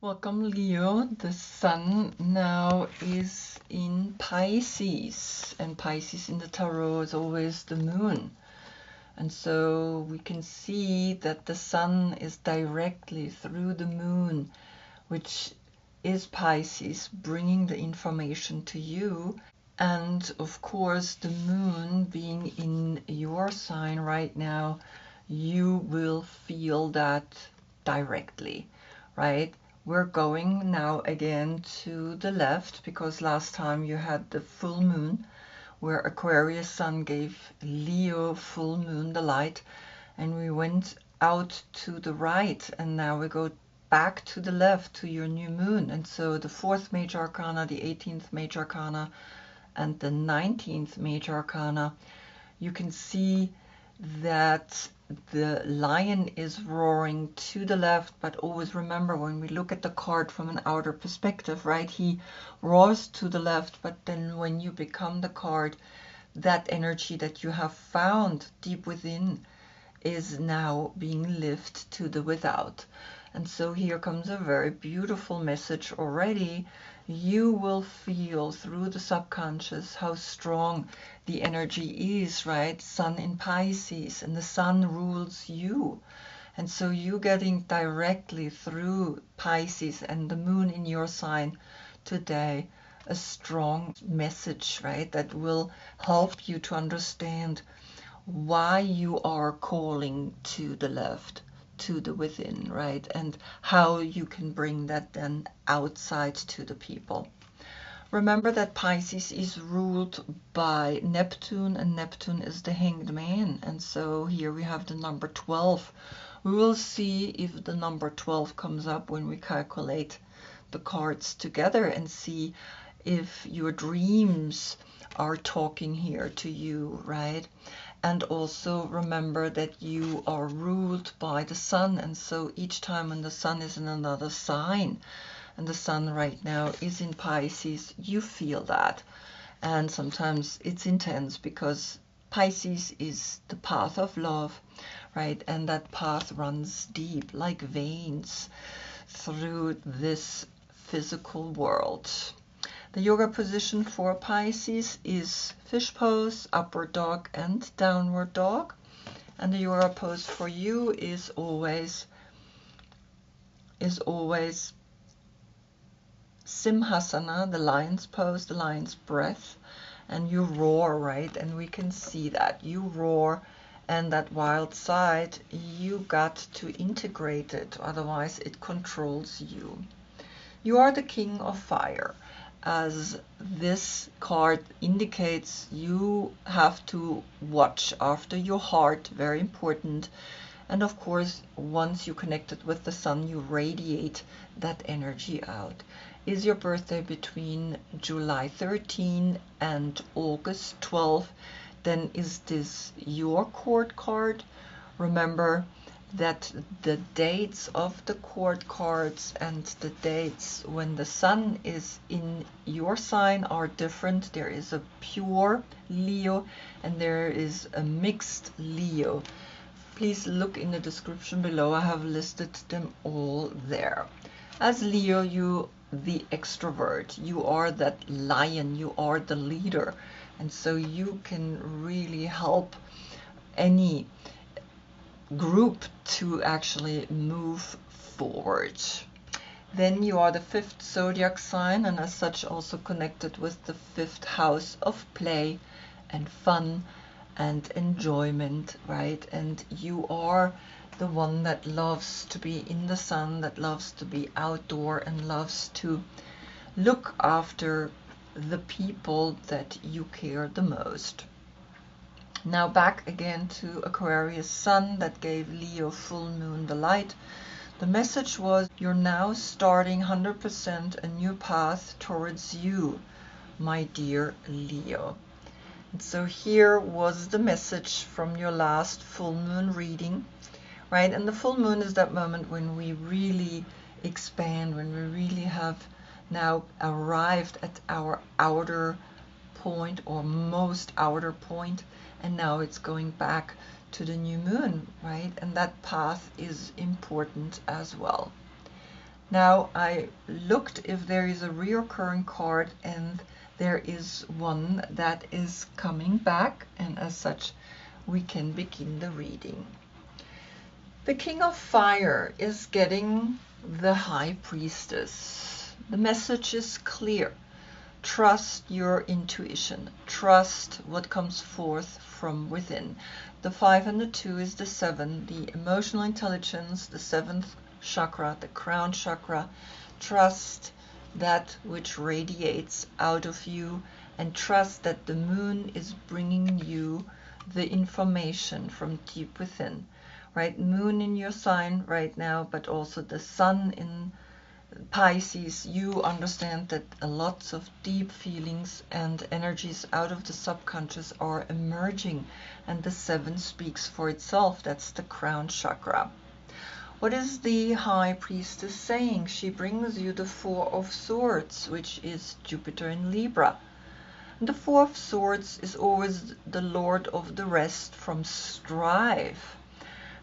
Welcome, Leo. The sun now is in Pisces, and Pisces in the tarot is always the moon. And so we can see that the sun is directly through the moon, which is Pisces, bringing the information to you. And of course, the moon being in your sign right now, you will feel that directly, right? We're going now again to the left because last time you had the full moon where Aquarius sun gave Leo full moon the light, and we went out to the right, and now we go back to the left to your new moon. And so the fourth major arcana, the 18th major arcana, and the 19th major arcana, you can see that the lion is roaring to the left, but always remember when we look at the card from an outer perspective, right? He roars to the left, but then when you become the card, that energy that you have found deep within is now being lived to the without. And so here comes a very beautiful message already. You will feel through the subconscious how strong the energy is, right? Sun in Pisces, and the sun rules you. And so you getting directly through Pisces and the moon in your sign today, a strong message, right? That will help you to understand why you are calling to the left, to the within, right? And how you can bring that then outside to the people. Remember that Pisces is ruled by Neptune, and Neptune is the hanged man. And so here we have the number 12. We will see if the number 12 comes up when we calculate the cards together and see if your dreams are talking here to you, right? And also remember that you are ruled by the sun, and so each time when the sun is in another sign, and the sun right now is in Pisces, you feel that. And sometimes it's intense because Pisces is the path of love, right? And that path runs deep like veins through this physical world. The yoga position for Pisces is fish pose, upward dog, and downward dog. And the yoga pose for you is always Simhasana, the lion's pose, the lion's breath. And you roar, right? And we can see that. You roar, and that wild side, you got to integrate it, otherwise it controls you. You are the king of fire. As this card indicates, you have to watch after your heart, very important. And of course, once you connected with the sun, you radiate that energy out. Is your birthday between July 13 and August 12, then is this your court card. Remember that the dates of the court cards and the dates when the sun is in your sign are different. There is a pure Leo and there is a mixed Leo. Please look in the description below. I have listed them all there. As Leo, you the extrovert, you are that lion, you are the leader, and so you can really help any group to actually move forward. Then you are the fifth zodiac sign, and as such also connected with the fifth house of play and fun and enjoyment, right? And you are the one that loves to be in the sun, that loves to be outdoor, and loves to look after the people that you care the most. Now back again to Aquarius sun that gave Leo full moon the light. The message was, you're now starting 100% a new path towards you, my dear Leo. And so here was the message from your last full moon reading, right? And the full moon is that moment when we really expand, when we really have now arrived at our outer point or most outer point, and now it's going back to the new moon, right? And that path is important as well. Now I looked if there is a reoccurring card, and there is one that is coming back, and as such we can begin the reading. The King of Fire is getting the High Priestess. The message is clear. Trust your intuition. Trust what comes forth from within. The 5 and the 2 is the 7, the emotional intelligence, the 7th chakra, the crown chakra. Trust that which radiates out of you, and trust that the moon is bringing you the information from deep within. Right? Moon in your sign right now, but also the sun in Pisces. You understand that lots of deep feelings and energies out of the subconscious are emerging, and the 7 speaks for itself. That's the crown chakra. What is the High Priestess saying? She brings you the 4 of Swords, which is Jupiter in Libra. And the 4 of Swords is always the Lord of the rest from strife.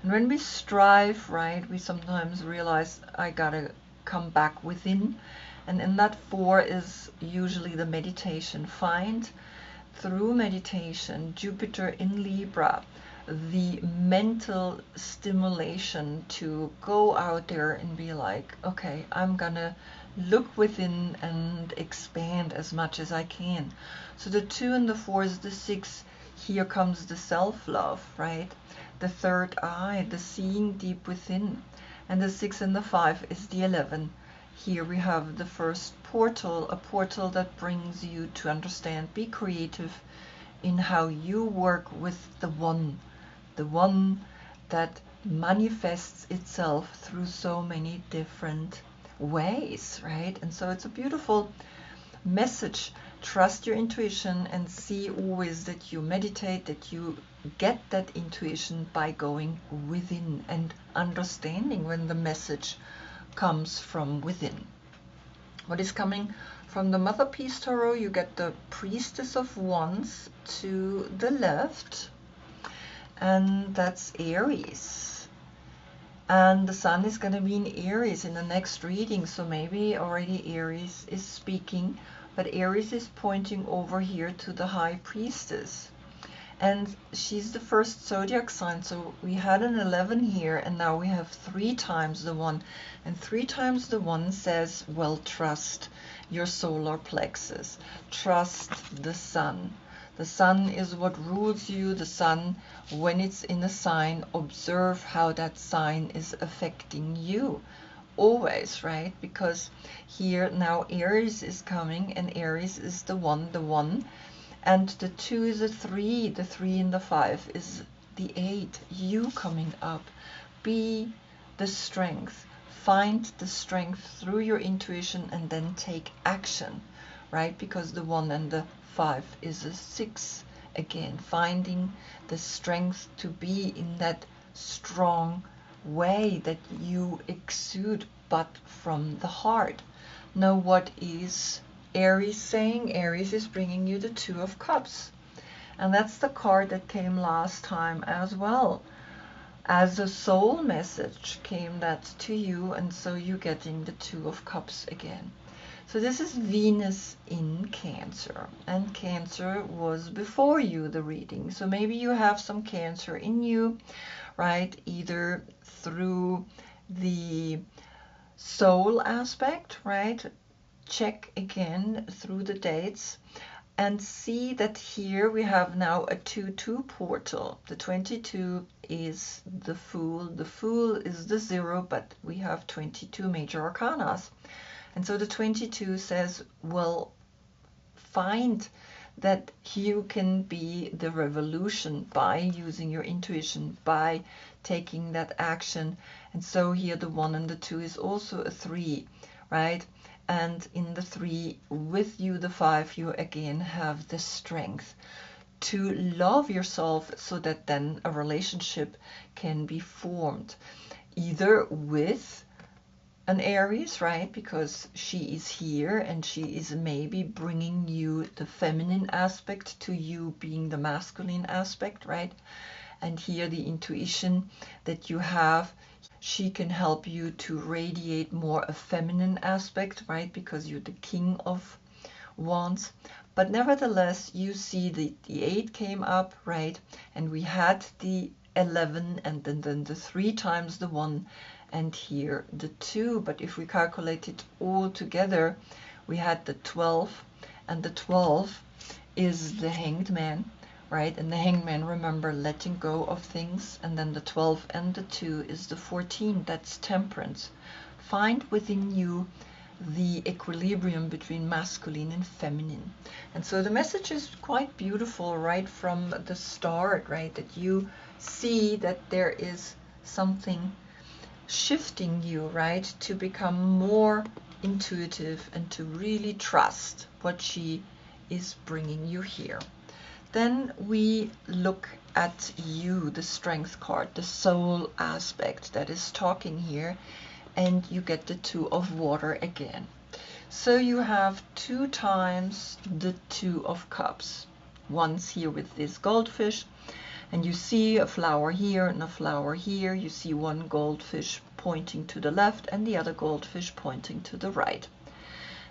And when we strive, right, we sometimes realize, I gotta come back within. And in that 4 is usually the meditation. Find through meditation, Jupiter in Libra, the mental stimulation to go out there and be like, okay, I'm gonna look within and expand as much as I can. So the 2 and the 4 is the 6. Here comes the self-love, right? The 3rd eye, the seeing deep within. And the 6 and the 5 is the 11. Here we have the first portal, a portal that brings you to understand, be creative in how you work with the one that manifests itself through so many different ways, right? And so it's a beautiful message. Trust your intuition and see always that you meditate, that you get that intuition by going within and understanding when the message comes from within. What is coming from the Mother Peace Tarot? You get the Priestess of Wands to the left, and that's Aries. And the Sun is going to be in Aries in the next reading, so maybe already Aries is speaking, but Aries is pointing over here to the High Priestess. And she's the first zodiac sign, so we had an 11 here, and now we have 3 times the 1. And 3 times the 1 says, well, trust your solar plexus. Trust the sun. The sun is what rules you. The sun, when it's in a sign, observe how that sign is affecting you. Always, right? Because here now Aries is coming, and Aries is the 1, and the 2 is a 3, the 3 and the 5 is the 8. You coming up. Be the strength. Find the strength through your intuition and then take action, right? Because the 1 and the 5 is a 6. Again, finding the strength to be in that strong way that you exude, but from the heart. Now, what is Aries saying? Aries is bringing you the 2 of Cups. And that's the card that came last time as well. As a soul message came that to you, and so you're getting the 2 of Cups again. So this is Venus in Cancer, and Cancer was before you, the reading. So maybe you have some Cancer in you, right? Either through the soul aspect, right? Check again through the dates and see that here we have now a 2-2 portal. The 22 is the Fool. The Fool is the 0, but we have 22 major arcanas. And so the 22 says, well, find that you can be the revolution by using your intuition, by taking that action. And so here the 1 and the 2 is also a 3, right? And in the 3, with you, the 5, you again have the strength to love yourself, so that then a relationship can be formed, either with an Aries, right? Because she is here and she is maybe bringing you the feminine aspect to you being the masculine aspect, right? And here the intuition that you have She can help you to radiate more a feminine aspect, right? Because you're the King of Wands. But nevertheless, you see the 8 came up, right? And we had the 11 and then the 3 times the 1 and here the 2. But if we calculate it all together, we had the 12, and the 12 is the Hanged Man, right? And the Hanged Man, remember, letting go of things. And then the 12 and the 2 is the 14, that's Temperance. Find within you the equilibrium between masculine and feminine. And so the message is quite beautiful right from the start, right? That you see that there is something shifting you, right? To become more intuitive and to really trust what she is bringing you here. Then we look at you, the Strength card, the soul aspect that is talking here, and you get the 2 of water again. So you have 2 times the 2 of cups. Once here with this goldfish, and you see a flower here and a flower here. You see one goldfish pointing to the left and the other goldfish pointing to the right.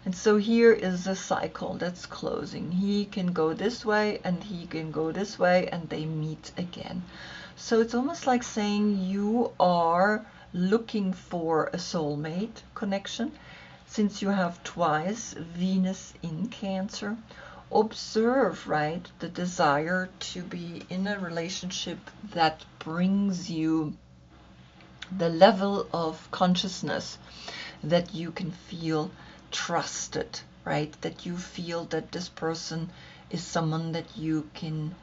And so here is a cycle that's closing. He can go this way and he can go this way, and they meet again. So it's almost like saying you are looking for a soulmate connection, since you have twice Venus in Cancer. Observe, right, the desire to be in a relationship that brings you the level of consciousness that you can feel trusted, right? That you feel that this person is someone that you can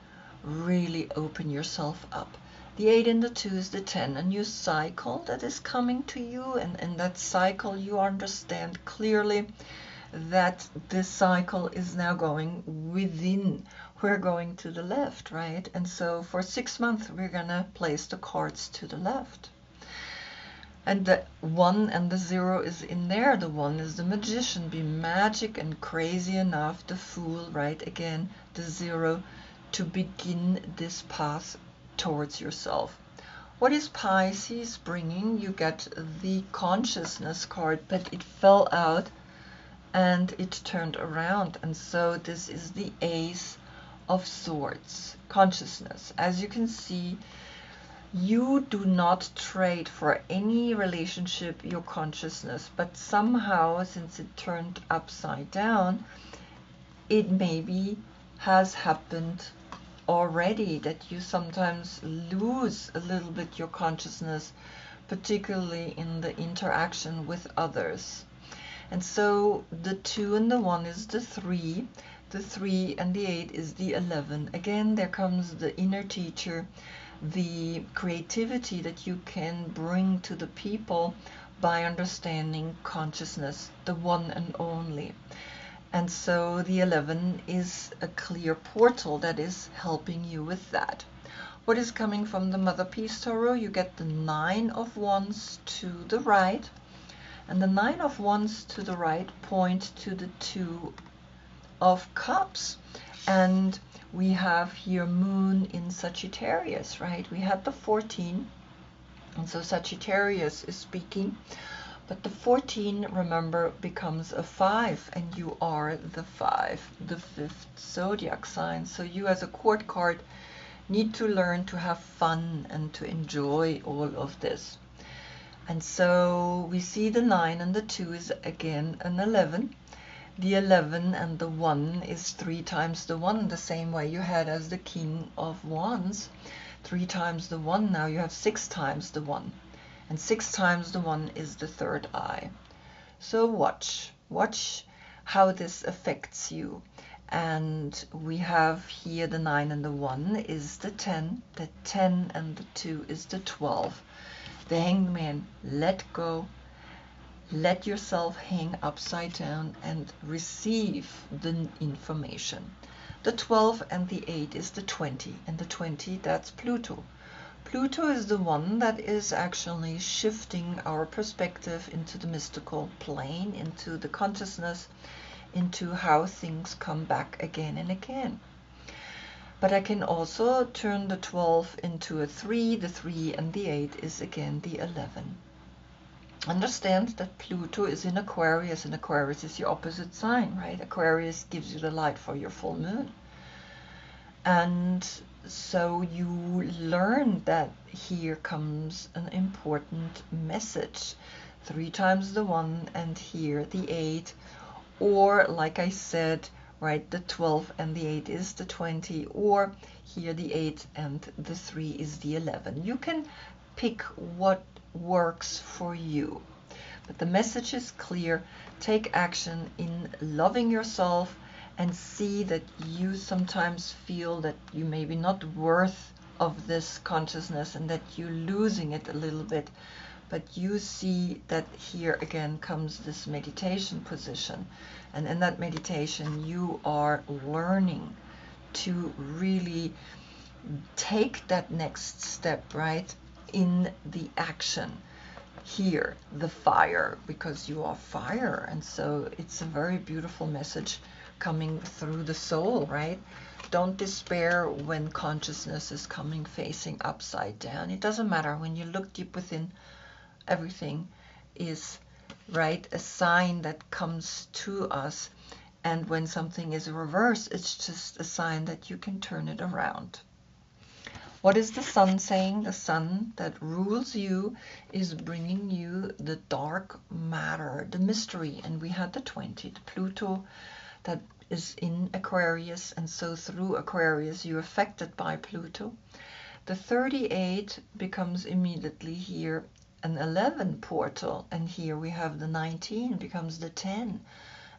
really open yourself up. The 8 and the 2 is the 10, a new cycle that is coming to you, and in that cycle you understand clearly that this cycle is now going within. We're going to the left, right? And so for 6 months we're gonna place the cards to the left. And the 1 and the 0 is in there. The 1 is the Magician, be magic and crazy enough. The Fool, right? Again, the 0, to begin this path towards yourself. What is Pisces bringing? You get the Consciousness card, but it fell out and it turned around. And so this is the Ace of Swords, consciousness. As you can see, you do not trade for any relationship your consciousness, but somehow, since it turned upside down, it maybe has happened already that you sometimes lose a little bit your consciousness, particularly in the interaction with others. And so the 2 and the 1 is the 3, the 3 and the 8 is the 11. Again, there comes the inner teacher, the creativity that you can bring to the people by understanding consciousness, the one and only. And so the 11 is a clear portal that is helping you with that. What is coming from the Mother Piece Tarot? You get the 9 of Wands to the right, and the 9 of Wands to the right point to the 2 of Cups. And we have here Moon in Sagittarius, right? We had the 14, and so Sagittarius is speaking, but the 14, remember, becomes a 5, and you are the 5, the 5th zodiac sign. So you as a court card need to learn to have fun and to enjoy all of this. And so we see the 9 and the 2 is again an 11. The 11 and the 1 is 3 times the 1, the same way you had as the King of Wands. 3 times the 1, now you have 6 times the 1. And 6 times the 1 is the 3rd eye. So watch how this affects you. And we have here the 9 and the 1 is the 10. The 10 and the 2 is the 12. The Hanged Man, let go. Let yourself hang upside down and receive the information. The 12 and the 8 is the 20. And the 20, that's Pluto. Pluto is the one that is actually shifting our perspective into the mystical plane, into the consciousness, into how things come back again and again. But I can also turn the 12 into a 3. The 3 and the 8 is again the 11. Understand that Pluto is in Aquarius, and Aquarius is your opposite sign, right? Aquarius gives you the light for your full moon. And so you learn that here comes an important message. 3 times the 1 and here the 8. Or like I said, right, the 12 and the 8 is the 20. Or here the 8 and the 3 is the 11. You can pick what works for you. But the message is clear. Take action in loving yourself, and see that you sometimes feel that you may be not worth of this consciousness and that you're losing it a little bit. But you see that here again comes this meditation position. And in that meditation, you are learning to really take that next step, right, in the action. Here, the fire, because you are fire. And so it's a very beautiful message coming through the soul, right? Don't despair when consciousness is coming facing upside down. It doesn't matter. When you look deep within, everything is, right, a sign that comes to us. And when something is reversed, it's just a sign that you can turn it around. What is the sun saying? The sun that rules you is bringing you the dark matter, the mystery. And we had the 20, the Pluto that is in Aquarius, and so through Aquarius you're affected by Pluto. The 38 becomes immediately here an 11 portal, and here we have the 19 becomes the 10,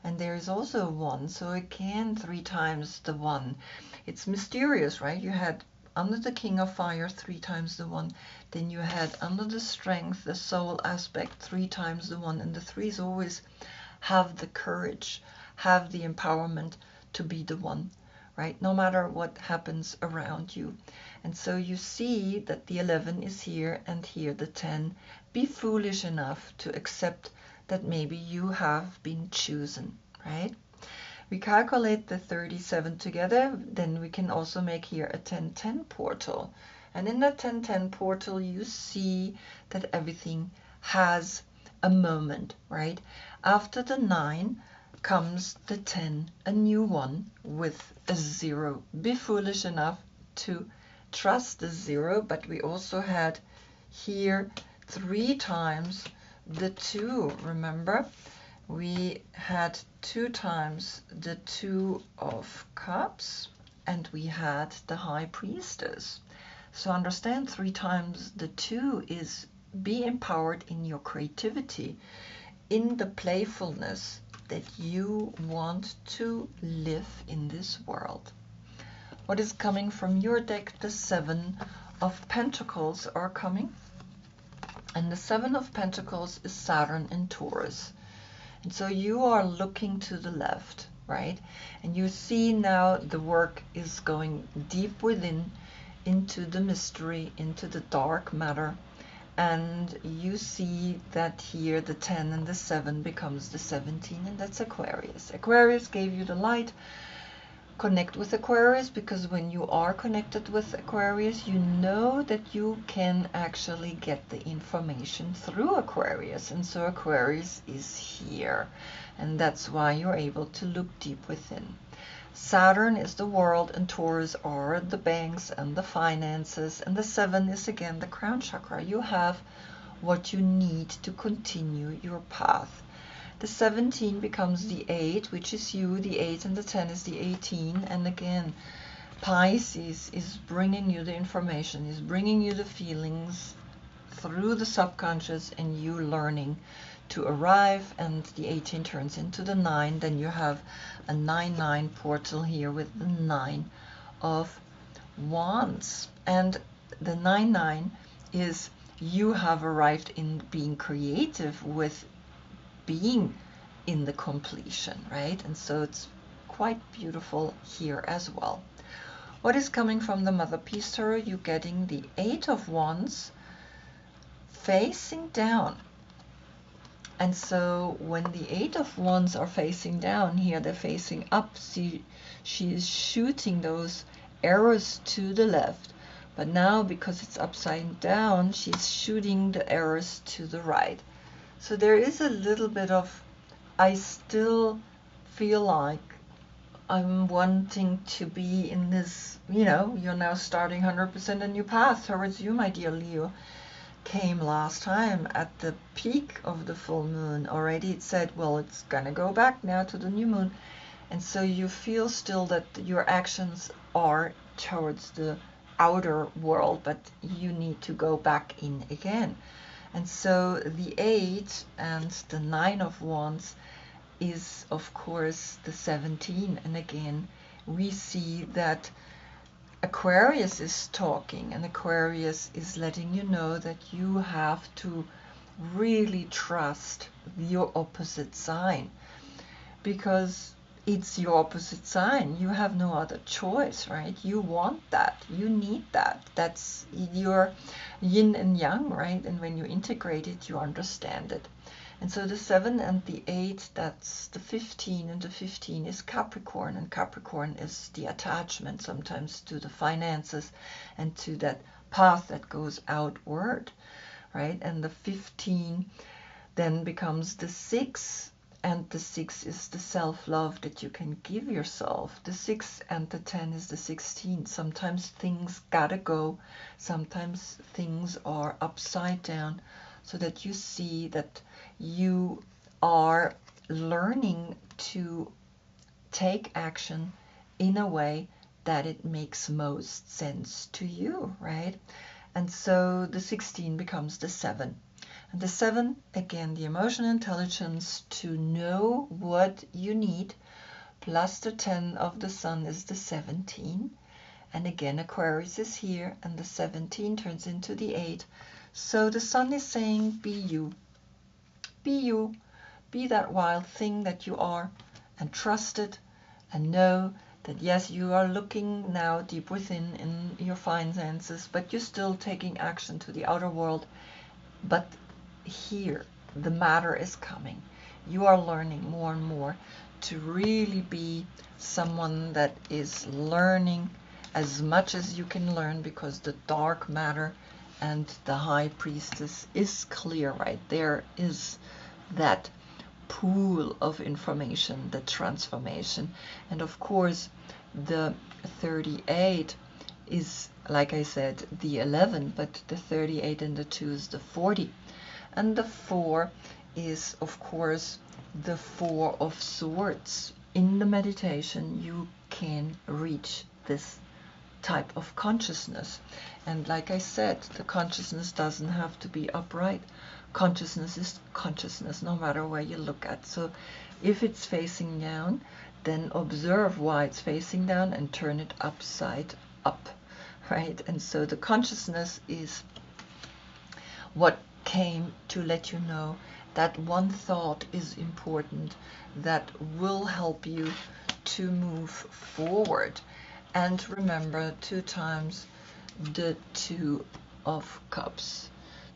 and there is also a 1, so again 3 times the 1. It's mysterious, right? You had under the King of Fire 3 times the 1, then you had under the Strength, the soul aspect, 3 times the 1, and the 3s always have the courage, have the empowerment to be the one, right? No matter what happens around you. And so you see that the 11 is here and here the 10. Be foolish enough to accept that maybe you have been chosen, right? We calculate the 37 together, then we can also make here a 10-10 portal. And in the 10-10 portal, you see that everything has a moment, right? After the 9, comes the 10, a new one with a 0. Be foolish enough to trust the 0, but we also had here 3 times the 2. Remember, we had 2 times the 2 of Cups, and we had the High Priestess. So understand 3 times the 2 is be empowered in your creativity, in the playfulness that you want to live in this world. What is coming from your deck? The 7 of Pentacles are coming. And the 7 of Pentacles is Saturn in Taurus. And so you are looking to the left, right? And you see now the work is going deep within, into the mystery, into the dark matter. And you see that here the 10 and the 7 becomes the 17, and that's Aquarius. Aquarius gave you the light. Connect with Aquarius, because when you are connected with Aquarius, you know that you can actually get the information through Aquarius. And so Aquarius is here, and that's why you're able to look deep within. Saturn is the world, and Taurus are the banks and the finances, and the 7 is again the crown chakra. You have what you need to continue your path. The 17 becomes the 8, which is you. The 8 and the 10 is the 18. And again, Pisces is bringing you the information, is bringing you the feelings through the subconscious, and you learning to arrive. And the 18 turns into the 9. Then you have a 9-9 portal here with the 9 of Wands. And the 9-9 is you have arrived in being creative with being in the completion, right? And so it's quite beautiful here as well. What is coming from the Mother Peace Tarot? You're getting the 8 of Wands facing down. And so when the 8 of Wands are facing down here, they're facing up. See, she is shooting those arrows to the left, but now because it's upside down, she's shooting the arrows to the right. So there is a little bit of, I still feel like I'm wanting to be in this, you know, you're now starting 100% a new path towards you, my dear Leo. Came last time at the peak of the full moon. Already it said, well, it's gonna go back now to the new moon. And so you feel still that your actions are towards the outer world, but you need to go back in again. And so the 8 and the 9 of Wands is of course the 17, and again we see that Aquarius is talking, and Aquarius is letting you know that you have to really trust your opposite sign, because it's your opposite sign. You have no other choice, right? You want that, you need that. That's your yin and yang, right? And when you integrate it, you understand it. And so the 7 and the 8, that's the 15, and the 15 is Capricorn, and Capricorn is the attachment sometimes to the finances and to that path that goes outward, right? And the 15 then becomes the 6, and the 6 is the self-love that you can give yourself. The 6 and the 10 is the 16. Sometimes things gotta go, sometimes things are upside down, so that you see that you are learning to take action in a way that it makes most sense to you, right? And so the 16 becomes the 7. And the 7, again, the emotional intelligence to know what you need, plus the 10 of the Sun is the 17. And again, Aquarius is here, and the 17 turns into the 8. So the Sun is saying, be you. Be you. Be that wild thing that you are, and trust it, and know that yes, you are looking now deep within in your finances, but you're still taking action to the outer world. But here, the matter is coming. You are learning more and more to really be someone that is learning as much as you can learn, because the dark matter and the High Priestess is clear, right? There is that pool of information, the transformation. And of course, the 38 is, like I said, the 11, but the 38 and the 2 is the 40. And the 4 is, of course, the 4 of Swords. In the meditation, you can reach this type of consciousness. And like I said, the consciousness doesn't have to be upright. Consciousness is consciousness, no matter where you look at. So if it's facing down, then observe why it's facing down and turn it upside up, right? And so the consciousness is what came to let you know that one thought is important that will help you to move forward. And remember 2 times the 2 of Cups.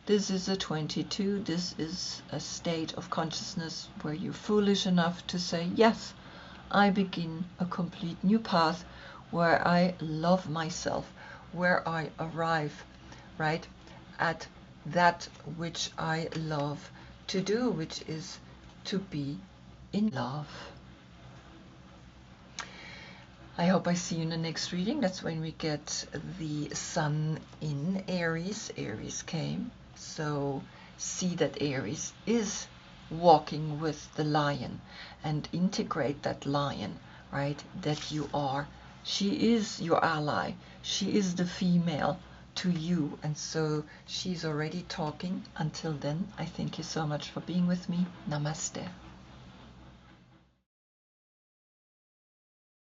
This is a 22. This is a state of consciousness where you're foolish enough to say, yes, I begin a complete new path where I love myself, where I arrive, right, at that which I love to do, which is to be in love. I hope I see you in the next reading. That's when we get the Sun in Aries. Aries came. So see that Aries is walking with the lion, and integrate that lion, right, that you are. She is your ally. She is the female to you. And so she's already talking. Until then, I thank you so much for being with me. Namaste.